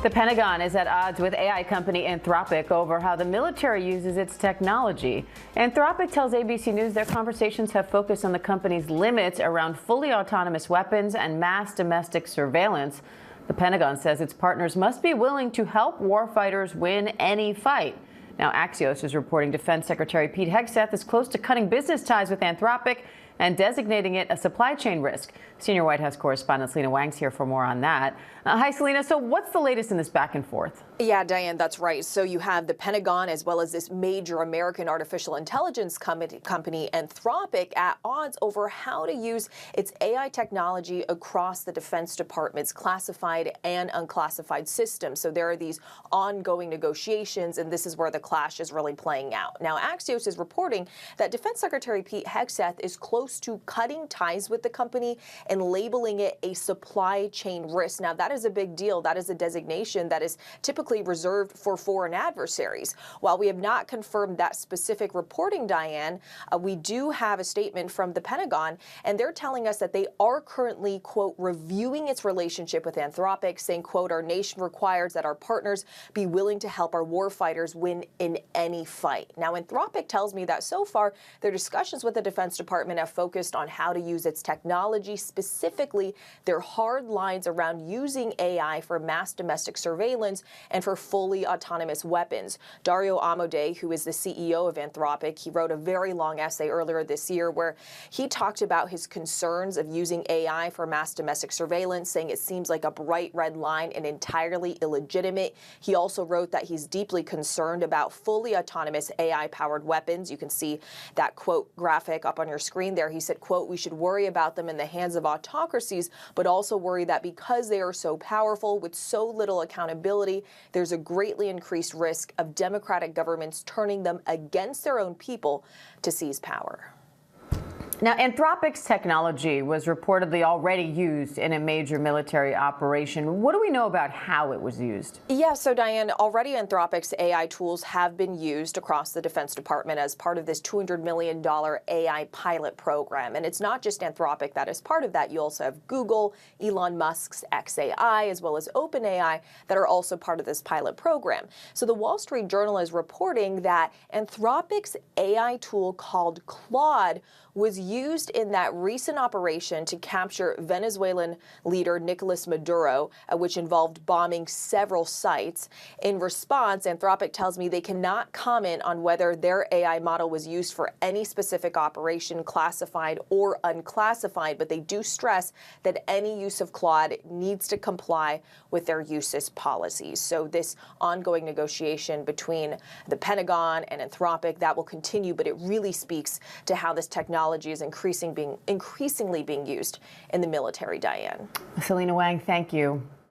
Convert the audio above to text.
The Pentagon is at odds with AI company Anthropic over how the military uses its technology. Anthropic tells ABC News their conversations have focused on the company's limits around fully autonomous weapons and mass domestic surveillance. The Pentagon says its partners must be willing to help warfighters win any fight. Now, Axios is reporting Defense Secretary Pete Hegseth is close to cutting business ties with Anthropic and designating it a supply chain risk. Senior White House correspondent Selena Wang's here for more on that. Hi, Selena. So what's the latest in this back and forth? Yeah, Diane, that's right. So you have the Pentagon as well as this major American artificial intelligence company, Anthropic, at odds over how to use its AI technology across the Defense Department's classified and unclassified systems. So there are these ongoing negotiations, and this is where the clash is really playing out. Now, Axios is reporting that Defense Secretary Pete Hegseth is close to cutting ties with the company and labeling it a supply chain risk. Now, that is a big deal. That is a designation that is typically reserved for foreign adversaries. While we have not confirmed that specific reporting, Diane, we do have a statement from the Pentagon, and they're telling us that they are currently, quote, reviewing its relationship with Anthropic, saying, quote, our nation requires that our partners be willing to help our warfighters win in any fight. Now, Anthropic tells me that so far, their discussions with the Defense Department have focused on how to use its technology, specifically their hard lines around using AI for mass domestic surveillance and for fully autonomous weapons. Dario Amodei, who is the CEO of Anthropic, he wrote a very long essay earlier this year where he talked about his concerns of using AI for mass domestic surveillance, saying it seems like a bright red line and entirely illegitimate. He also wrote that he's deeply concerned about fully autonomous AI-powered weapons. You can see that quote graphic up on your screen there. He said, quote, we should worry about them in the hands of autocracies, but also worry that because they are so powerful with so little accountability, there's a greatly increased risk of democratic governments turning them against their own people to seize power. Now, Anthropic's technology was reportedly already used in a major military operation. What do we know about how it was used? Yeah, so Diane, already Anthropic's AI tools have been used across the Defense Department as part of this $200 million AI pilot program. And it's not just Anthropic that is part of that. You also have Google, Elon Musk's xAI, as well as OpenAI that are also part of this pilot program. So the Wall Street Journal is reporting that Anthropic's AI tool called Claude was used in that recent operation to capture Venezuelan leader Nicolas Maduro, which involved bombing several sites. In response, Anthropic tells me they cannot comment on whether their AI model was used for any specific operation, classified or unclassified, but they do stress that any use of Claude needs to comply with their uses policies. So this ongoing negotiation between the Pentagon and Anthropic, that will continue, but it really speaks to how this technology is increasingly being used in the military, Diane. Selena Wang, thank you.